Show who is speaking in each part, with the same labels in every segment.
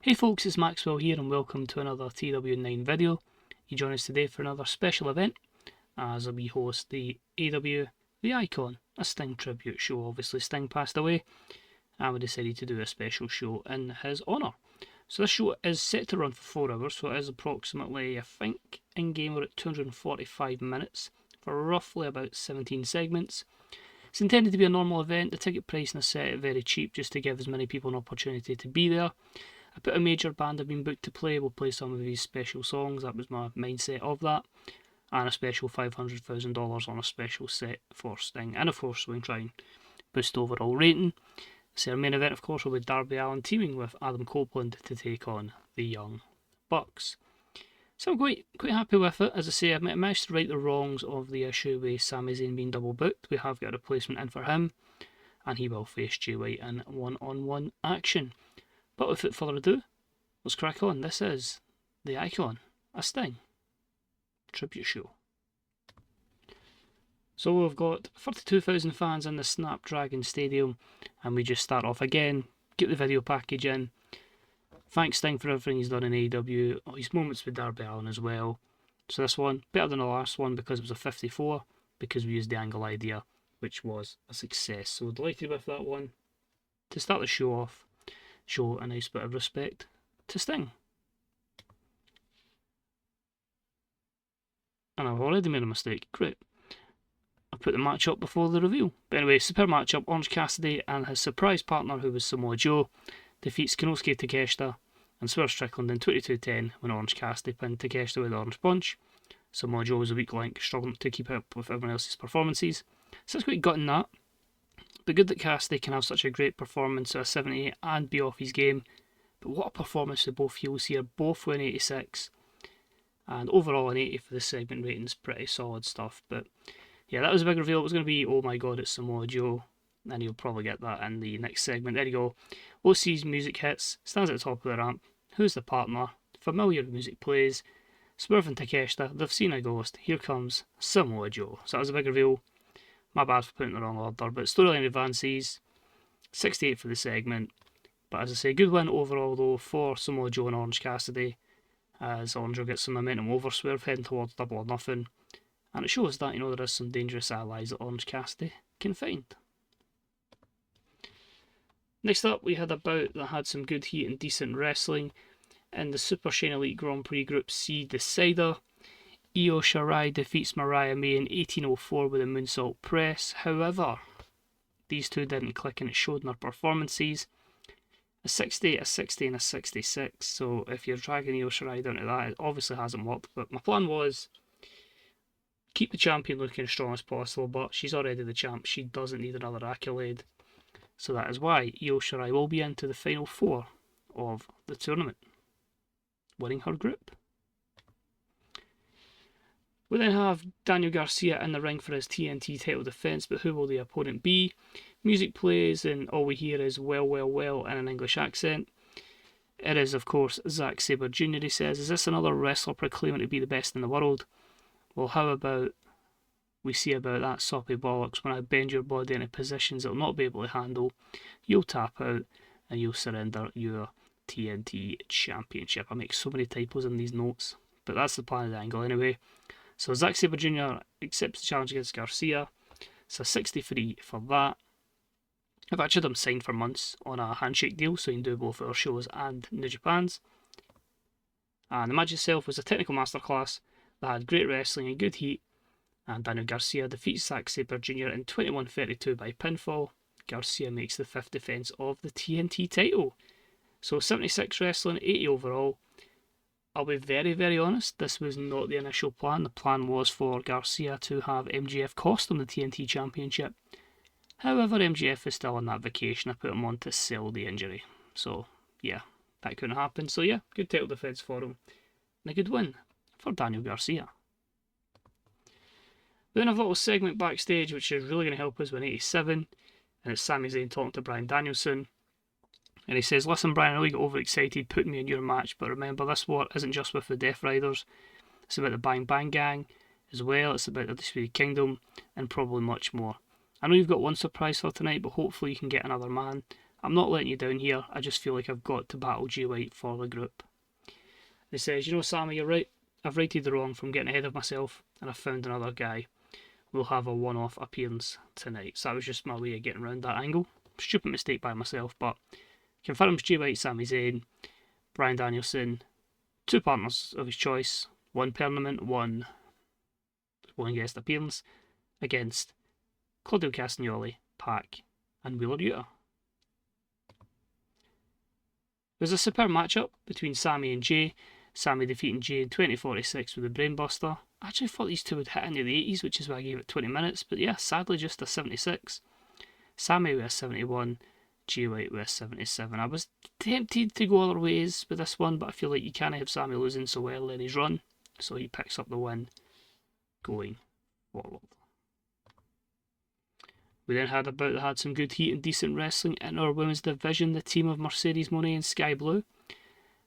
Speaker 1: Hey folks, it's Maxwell here and welcome to another TW9 video. You join us today for another special event as we host the AEW The Icon, a Sting tribute show. Obviously Sting passed away and we decided to do a special show in his honour. So this show is set to run for 4 hours, so it is approximately, I think, in-game we're at 245 minutes for roughly about 17 segments. It's intended to be a normal event. The ticket pricing is set at very cheap just to give as many people an opportunity to be there. I put a major band have been booked to play. We'll play some of these special songs. That was my mindset of that. And a special $500,000 on a special set for Sting. And of course, we'll try and boost overall rating. So our main event, of course, will be Darby Allin teaming with Adam Copeland to take on the Young Bucks. So I'm quite happy with it. As I say, I've managed to right the wrongs of the issue with Sammi Zayn being double booked. We have got a replacement in for him. And he will face Jay White in one-on-one action. But without further ado, let's crack on. This is The Icon, a Sting tribute show. So we've got 32,000 fans in the Snapdragon Stadium, and we just start off again, get the video package in. Thanks Sting for everything he's done in AEW, his moments with Darby Allin as well. So this one, better than the last one because it was a 54, because we used the angle idea, which was a success. So delighted with that one. To start the show off, show a nice bit of respect to Sting. And I've already made a mistake. Great. I put the match up before the reveal. But anyway, super match up. Orange Cassidy and his surprise partner, who was Samoa Joe, defeats Konosuke Takeshita and Swerve Strickland in 22-10 when Orange Cassidy pinned Takeshita with the Orange Punch. Samoa Joe was a weak link, struggling to keep up with everyone else's performances. So it's quite gutting that. But good that Cassidy can have such a great performance at a 78 and be off his game. But what a performance with both heels here. Both win 86. And overall an 80 for the segment rating's pretty solid stuff. But yeah, that was a big reveal. It was going to be, oh my god, it's Samoa Joe. And you'll probably get that in the next segment. There you go. OC's music hits. Stands at the top of the ramp. Who's the partner? Familiar music plays. Swerve and Takeshita. They've seen a ghost. Here comes Samoa Joe. So that was a big reveal. My bad for putting the wrong order, but storyline advances, 68 for the segment. But as I say, good win overall though for Samoa Joe and Orange Cassidy, as Orange will get some momentum over Swerve heading towards Double or Nothing. And it shows that, there is some dangerous allies that Orange Cassidy can find. Next up, we had a bout that had some good heat and decent wrestling. In the Super Shine Elite Grand Prix Group C Decider, Io Shirai defeats Mariah May in 1804 with a moonsault press. However, these two didn't click and it showed in their performances. A 60, a 60 and a 66. So if you're dragging Io Shirai down to that, it obviously hasn't worked. But my plan was keep the champion looking as strong as possible, but she's already the champ. She doesn't need another accolade. So that is why Io Shirai will be into the final 4 of the tournament, winning her group. We then have Daniel Garcia in the ring for his TNT title defence, but who will the opponent be? Music plays and all we hear is well, well, well in an English accent. It is, of course, Zack Sabre Jr. He says, is this another wrestler proclaiming to be the best in the world? Well, how about we see about that soppy bollocks? When I bend your body into positions it'll not be able to handle, you'll tap out and you'll surrender your TNT Championship. I make so many typos in these notes, but that's the plan of the angle anyway. So Zack Sabre Jr. accepts the challenge against Garcia. It's a 63 for that. I've actually had him signed for months on a handshake deal, so you can do both our shows and New Japan's. And the match itself was a technical masterclass that had great wrestling and good heat. And Daniel Garcia defeats Zack Sabre Jr. in 21-32 by pinfall. Garcia makes the 5th defence of the TNT title. So 76 wrestling, 80 overall. I'll be very, very honest, this was not the initial plan. The plan was for Garcia to have MJF cost him the TNT Championship. However, MJF is still on that vacation. I put him on to sell the injury. So, yeah, that couldn't happen. So, yeah, good title defence for him. And a good win for Daniel Garcia. Then I've got a little segment backstage, which is really going to help us win 87. And it's Sammi Zayn talking to Bryan Danielson. And he says, listen Brian, I know you got overexcited putting me in your match, but remember this war isn't just with the Death Riders. It's about the Bang Bang Gang as well. It's about the Disputed Kingdom and probably much more. I know you've got one surprise for tonight, but hopefully you can get another man. I'm not letting you down here. I just feel like I've got to battle Jay White for the group. He says, you know, Sammy, you're right. I've righted the wrong from getting ahead of myself, and I've found another guy. We'll have a one-off appearance tonight. So that was just my way of getting around that angle. Stupid mistake by myself, but confirms Jay White, Sammi Zayn, Bryan Danielson, 2 partners of his choice, 1 permanent, one guest appearance against Claudio Castagnoli, Pac, and Wheeler Yuta. It was a superb matchup between Sammy and Jay. Sammy defeating Jay in 2046 with a brainbuster. I actually thought these two would hit into the 80s, which is why I gave it 20 minutes, but yeah, sadly just a 76. Sammy with a 71, Jay White with a 77. I was tempted to go other ways with this one, but I feel like you can't have Sammy losing so well in his run, so he picks up the win going forward. We then had some good heat and decent wrestling in our women's division. The team of Mercedes Moné and Sky Blue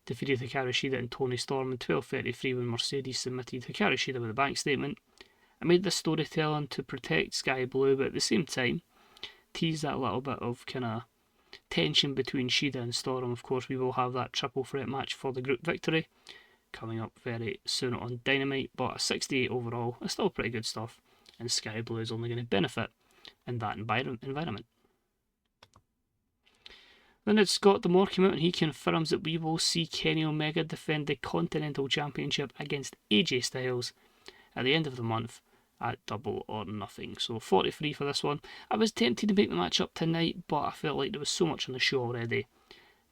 Speaker 1: defeated Hikaru Shida and Toni Storm in 12:33 when Mercedes submitted Hikaru Shida with a bank statement. I made this storytelling to protect Sky Blue, but at the same time tease that little bit of kind of tension between Shida and Storm. Of course, we will have that triple threat match for the group victory coming up very soon on Dynamite, but a 68 overall is still pretty good stuff, and Sky Blue is only going to benefit in that environment. Then it's Scott D'Amore came out and he confirms that we will see Kenny Omega defend the Continental Championship against AJ Styles at the end of the month at Double or Nothing. So 43 for this one. I was tempted to make the match up tonight, but I felt like there was so much on the show already.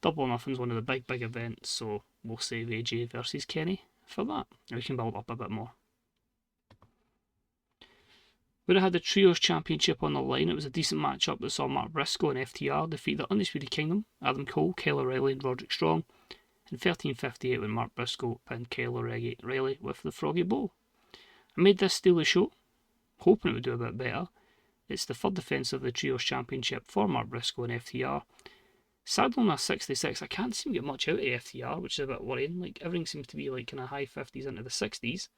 Speaker 1: Double or Nothing's one of the big events, so we'll save AJ versus Kenny for that. And we can build up a bit more. We had the Trios Championship on the line. It was a decent matchup that saw Mark Briscoe and FTR defeat the Undisputed Kingdom, Adam Cole, Kyle O'Reilly and Roderick Strong in 13:58 when Mark Briscoe pinned Kyle O'Reilly with the Froggy Bowl. I made this steal the show, hoping it would do a bit better. It's the third defence of the Trios Championship for Mark Briscoe and FTR. Sadly on a 66, I can't seem to get much out of FTR, which is a bit worrying. Like, everything seems to be like kind of high 50s into the 60s.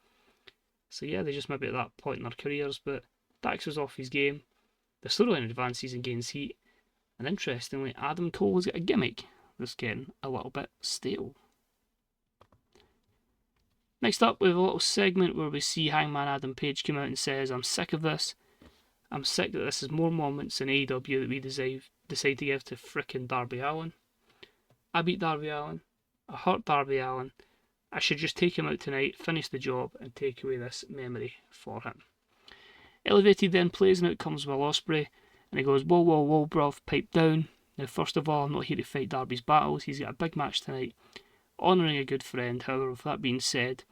Speaker 1: So yeah, they just maybe at that point in their careers, but Dax was off his game. The storyline advances and gains heat. And interestingly, Adam Cole has got a gimmick that's getting a little bit stale. Next up, we have a little segment where we see Hangman Adam Page come out and says, I'm sick of this. I'm sick that this is more moments in AEW that we decide to give to frickin' Darby Allin. I beat Darby Allin. I hurt Darby Allin. I should just take him out tonight, finish the job, and take away this memory for him. Elevated then plays and out comes Will Ospreay, and he goes, whoa, bruv, pipe down. Now, first of all, I'm not here to fight Darby's battles. He's got a big match tonight, honouring a good friend. However, with that being said,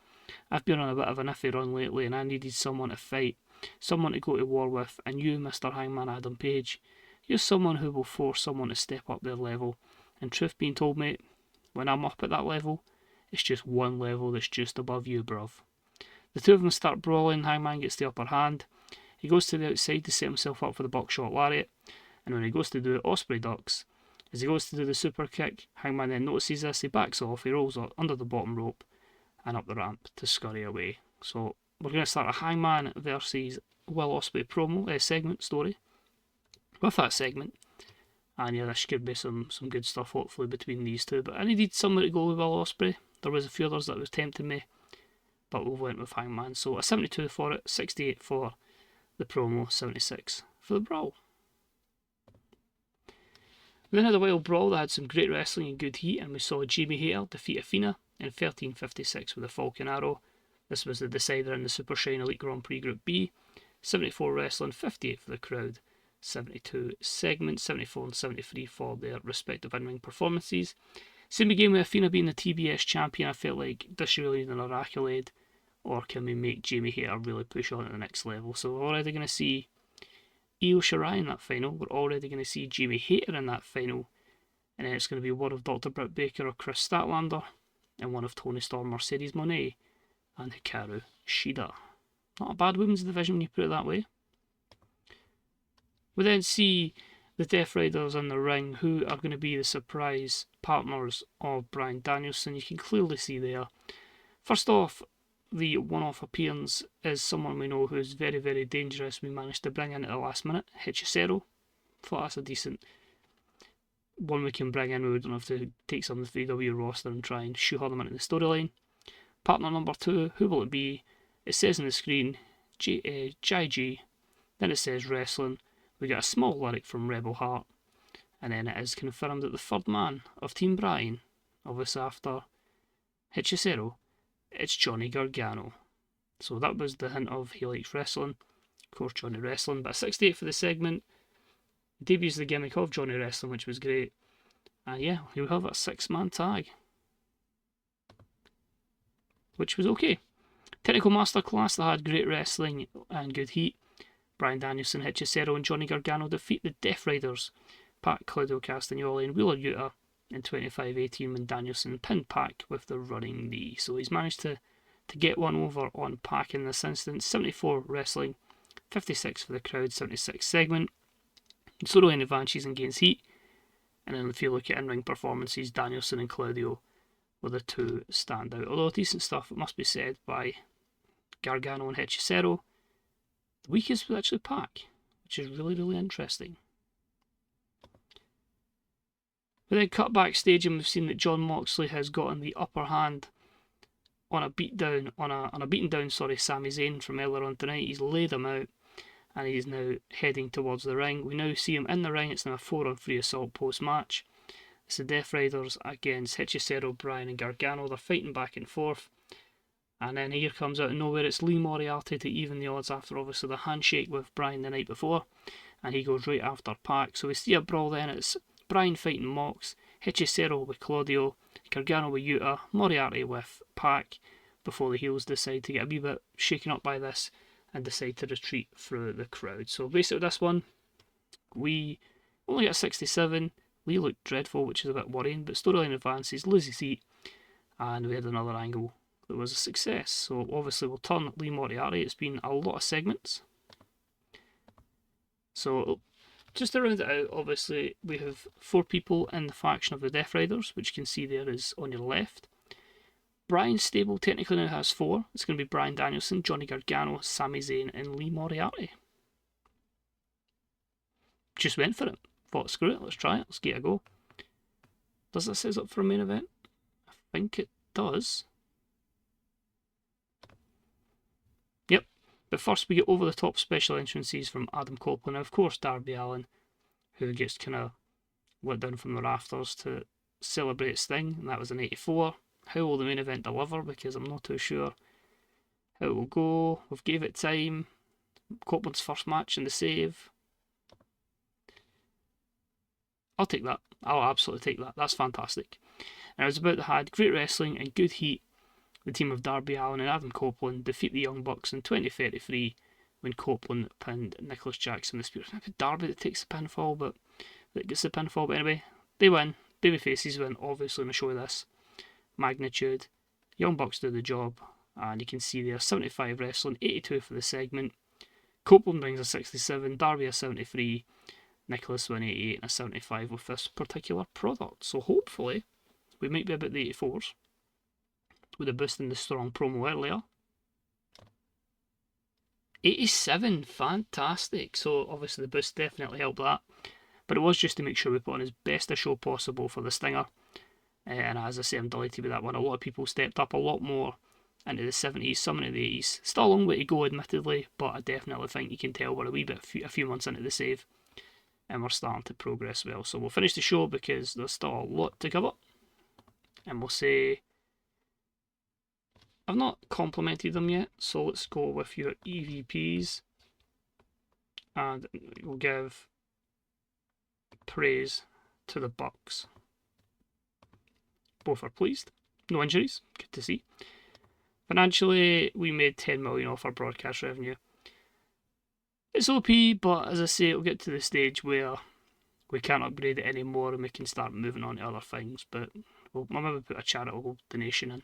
Speaker 1: I've been on a bit of an iffy run lately, and I needed someone to fight, someone to go to war with, and you, Mr. Hangman Adam Page, you're someone who will force someone to step up their level. And truth being told, mate, when I'm up at that level, it's just one level that's just above you, bruv. The two of them start brawling, Hangman gets the upper hand. He goes to the outside to set himself up for the buckshot lariat, and when he goes to do it, Ospreay ducks. As he goes to do the super kick, Hangman then notices this, he backs off, he rolls up under the bottom rope and up the ramp to scurry away. So we're going to start a Hangman versus Will Ospreay promo segment story with that segment, and yeah, this could be some good stuff hopefully between these two. But I needed somewhere to go with Will Ospreay. There was a few others that was tempting me, but we went with Hangman. So a 72 for it, 68 for the promo, 76 for the brawl. We then had a wild brawl that had some great wrestling and good heat, and we saw Jamie Hayter defeat Athena in 13:56 with a Falcon Arrow. This was the decider in the Super Shine Elite Grand Prix Group B. 74 wrestling, 58 for the crowd, 72 segments, 74 and 73 for their respective in-ring performances. Same again with Athena being the TBS champion. I felt like, does she really need another accolade, or can we make Jamie Hayter really push on to the next level? So we're already going to see Io Shirai in that final. We're already going to see Jamie Hayter in that final. And then it's going to be one of Dr. Britt Baker or Chris Statlander, and one of Toni Storm, Mercedes Moné, and Hikaru Shida. Not a bad women's division when you put it that way. We then see the Death Riders in the ring, who are going to be the surprise partners of Bryan Danielson. You can clearly see there. First off, the one-off appearance is someone we know who's very, very dangerous. We managed to bring in at the last minute, Hechicero. Thought that's a decent one we can bring in, we don't have to take some of the AEW roster and try and shoehorn them into the storyline. Partner number 2, who will it be? It says on the screen, JG, then it says wrestling. We get a small lyric from Rebel Heart, and then it is confirmed that the third man of Team Bryan, obviously after Hechicero, it's Johnny Gargano. So that was the hint of he likes wrestling. Of course, Johnny wrestling, but a 68 for the segment. Debuts the gimmick of Johnny wrestling, which was great. And yeah, he'll have a 6-man tag, which was okay. Technical Masterclass that had great wrestling and good heat. Bryan Danielson, Hechicero, and Johnny Gargano defeat the Death Riders, Pac, Claudio Castagnoli, and Wheeler Yuta in 25-18 when Danielson pinned Pac with the running knee. So he's managed to get one over on Pac in this instance. 74 wrestling, 56 for the crowd, 76 segment. Storyline advances and gains heat. And then if you look at in-ring performances, Danielson and Claudio were the two standout. Although decent stuff, it must be said, by Gargano and Hechicero. The weakest was actually Pac, which is really, really interesting. We then cut backstage and we've seen that Jon Moxley has gotten the upper hand on a beaten down Sami Zayn from earlier on tonight. He's laid him out and he's now heading towards the ring. We now see him in the ring. It's now a 4-on-3 assault post-match. It's the Death Riders against Hechicero, Bryan and Gargano. They're fighting back and forth. And then here comes out of nowhere, it's Lee Moriarty to even the odds after obviously the handshake with Bryan the night before. And he goes right after Pac. So we see a brawl then. It's Bryan fighting Mox, Hechicero with Claudio, Gargano with Yuta, Moriarty with Pac, before the heels decide to get a wee bit shaken up by this and decide to retreat through the crowd. So basically this one, we only got a 67. Lee looked dreadful, which is a bit worrying, but storyline advances, loses heat, and we had another angle that was a success. So obviously we'll turn Lee Moriarty. It's been a lot of segments. So just to round it out, obviously we have 4 people in the faction of the Death Riders, which you can see there is on your left. Bryan's stable technically now has 4. It's going to be Bryan Danielson, Johnny Gargano, Sammi Zayn, and Lee Moriarty. Just went for it. Thought, screw it, let's try it, let's get a go. Does that set us up for a main event? I think it does. Yep. But first we get over the top special entrances from Adam Copeland. Now, of course, Darby Allin, who gets kind of let down from the rafters to celebrate Sting, and that was in 84. How will the main event deliver? Because I'm not too sure how it will go. We've gave it time. Copeland's first match in the save. I'll take that. I'll absolutely take that. That's fantastic. And it was about the had great wrestling and good heat. The team of Darby Allin and Adam Copeland defeat the Young Bucks in 20-33 when Copeland pinned Nicholas Jackson the Spear. It's Darby that takes the pinfall, but that gets the pinfall. But anyway, they win. Babyfaces win, obviously, in a show of this magnitude. Young Bucks do the job, and you can see there 75 wrestling, 82 for the segment. Copeland brings a 67, Darby a 73, Nicholas win 88 and a 75 with this particular product. So hopefully we might be about the 84s with a boost in the strong promo earlier. 87, fantastic. So obviously the boost definitely helped that, but it was just to make sure we put on as best a show possible for the Stinger. And as I say, I'm delighted with that one. A lot of people stepped up a lot more into the 70s, some into the 80s. Still a long way to go, admittedly, but I definitely think you can tell we're a few months into the save, and we're starting to progress well. So we'll finish the show because there's still a lot to cover, and we'll say I've not complimented them yet, so let's go with your EVPs, and we'll give praise to the Bucks. Both are pleased. No injuries. Good to see. Financially, we made 10 million off our broadcast revenue. It's OP, but as I say, it'll get to the stage where we can't upgrade it anymore and we can start moving on to other things. But we'll maybe put a charitable donation in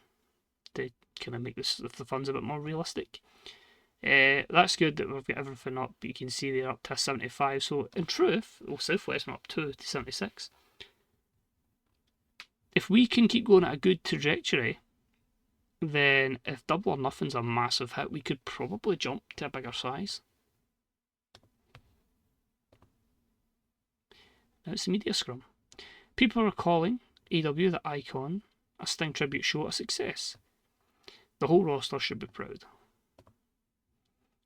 Speaker 1: to kind of make the funds a bit more realistic. That's good that we've got everything up. You can see they're up to 75. So in truth, Southwest went up to 76. If we can keep going at a good trajectory, then if Double or Nothing's a massive hit, we could probably jump to a bigger size. Now it's the media scrum. People are calling AEW the Icon a Sting tribute show a success. The whole roster should be proud.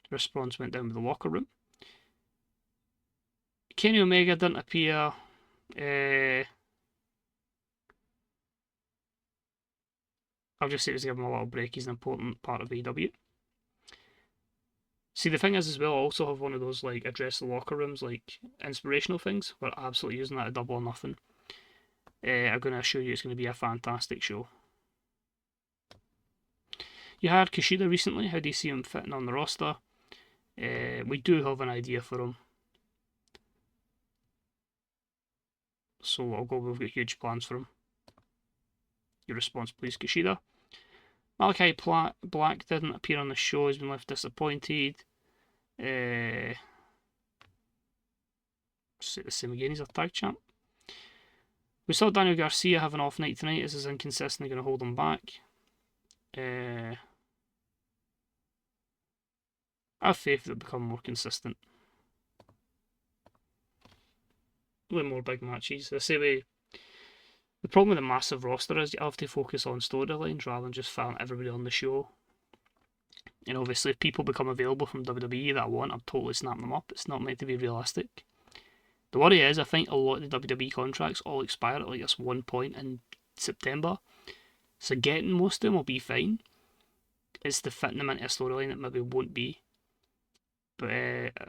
Speaker 1: The response went down with the locker room. Kenny Omega didn't appear. I'll just say it was give him a little break. He's an important part of AEW. See, the thing is as well, I also have one of those like address the locker rooms, like inspirational things. We're absolutely using that at Double or Nothing. I'm going to assure you it's going to be a fantastic show. You had Kushida recently. How do you see him fitting on the roster? We do have an idea for him. So I'll go, we've got huge plans for him. Your response, please, Kushida. Malachi Black didn't appear on the show. He's been left disappointed. Say the same again. He's a tag champ. We saw Daniel Garcia have an off night tonight. Is inconsistently going to hold him back? I have faith that they'll become more consistent. A little more big matches. I say the problem with a massive roster is you have to focus on storylines rather than just filing everybody on the show. And obviously, if people become available from WWE that I want, I'm totally snapping them up. It's not meant to be realistic. The worry is, I think a lot of the WWE contracts all expire at like this one point in September. So getting most of them will be fine. It's the fitting them into a storyline that maybe won't be. But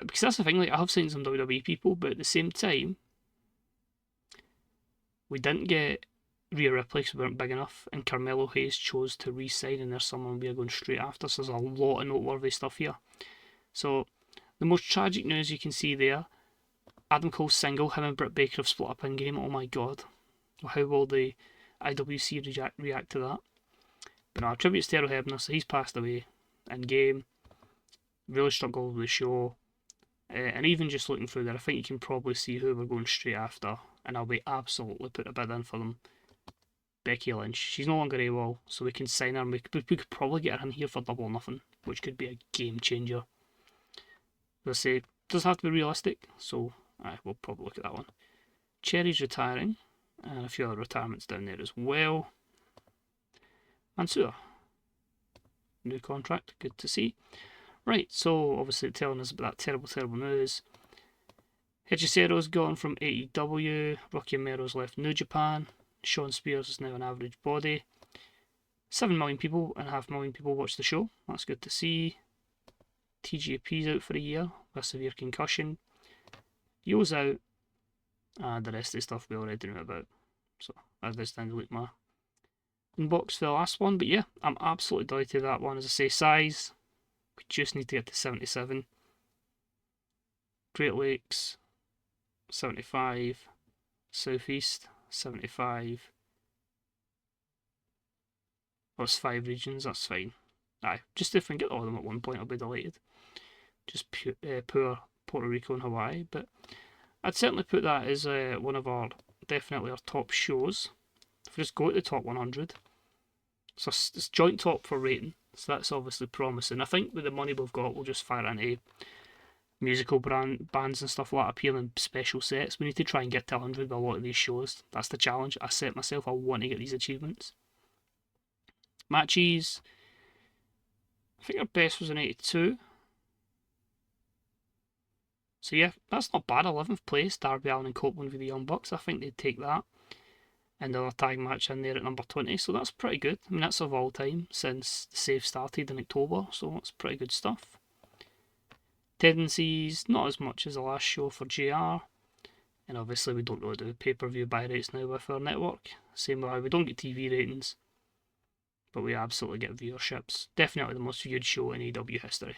Speaker 1: because that's the thing, like I have seen some WWE people, but at the same time, we didn't get Rhea Ripley because we weren't big enough, and Carmelo Hayes chose to re-sign, and there's someone we are going straight after, so there's a lot of noteworthy stuff here. So, the most tragic news you can see there, Adam Cole's single, him and Britt Baker have split up in game. Oh my god. How will the IWC react to that? But no, tribute to Errol Hebner, so he's passed away in game. Really struggled with the show. And even just looking through there, I think you can probably see who we're going straight after, and I'll be absolutely put a bid in for them. Becky Lynch. She's no longer AWOL, so we can sign her, and we could probably get her in here for Double or Nothing, which could be a game changer. As I say, it does have to be realistic, so we'll probably look at that one. Cherry's retiring, and a few other retirements down there as well. Mansoor. New contract, good to see. Right, so obviously telling us about that terrible news. Hechisero's gone from AEW, Rocky Mero's left New Japan, Sean Spears is now an average body. 7 million people and 500,000 million people watch the show, that's good to see. TJP's out for a year with a severe concussion. Yo's out, and the rest of the stuff we already knew about. So that does tend to look my inbox for the last one, but yeah, I'm absolutely delighted with that one. As I say, size, we just need to get to 77. Great Lakes, 75. Southeast, 75. That's 5 regions, that's fine. Just if we can get all of them at one point, I'll be delighted. Just poor Puerto Rico and Hawaii, but I'd certainly put that as one of definitely our top shows. If we just go to the top 100, so it's joint top for rating, so that's obviously promising. I think with the money we've got, we'll just fire into musical bands and stuff like that, appealing special sets. We need to try and get to 100 with a lot of these shows. That's the challenge I set myself. I want to get these achievements. Matches, I think our best was an 82. So yeah, that's not bad. 11th place, Darby Allin and Copeland with the Young Bucks. I think they'd take that. And another tag match in there at number 20, so that's pretty good. I mean, that's of all time since the save started in October, so that's pretty good stuff. Tendencies, not as much as the last show for JR. And obviously we don't really do pay-per-view buy rates now with our network. Same way we don't get TV ratings, but we absolutely get viewerships. Definitely the most viewed show in AEW history.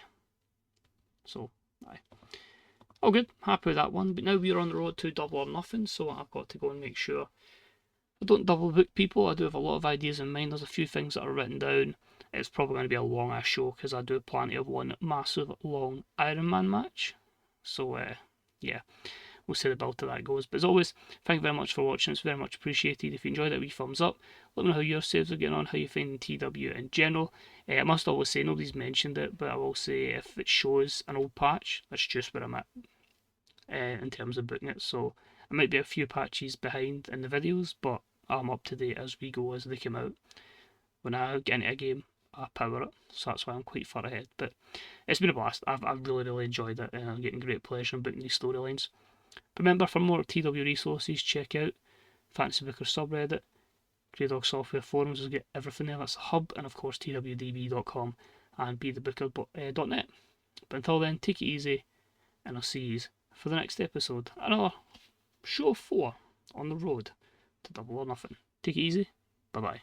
Speaker 1: So, all good, happy with that one. But now we're on the road to Double or Nothing, so I've got to go and make sure I don't double book people. I do have a lot of ideas in mind. There's a few things that are written down. It's probably going to be a long ass show because I do plan to have one massive long Iron Man match. So yeah, we'll see the build to that goes. But as always, thank you very much for watching. It's very much appreciated. If you enjoyed it, wee thumbs up. Let me know how your saves are getting on, how you find TW in general. I must always say, nobody's mentioned it, but I will say if it shows an old patch, that's just where I'm at in terms of booking it. So I might be a few patches behind in the videos, but I'm up to date as we go, as they come out. When I get into a game, I power it, so that's why I'm quite far ahead. But it's been a blast. I've really enjoyed it, and I'm getting great pleasure in booking these storylines. Remember, for more TW resources, check out Fantasy Booker subreddit, Grey Dog Software forums, will get everything there. That's the hub, and of course twdb.com and bethebooker.net. But until then, take it easy, and I'll see you for the next episode. Another show 4 on the road to Double or Nothing. Take it easy. Bye bye.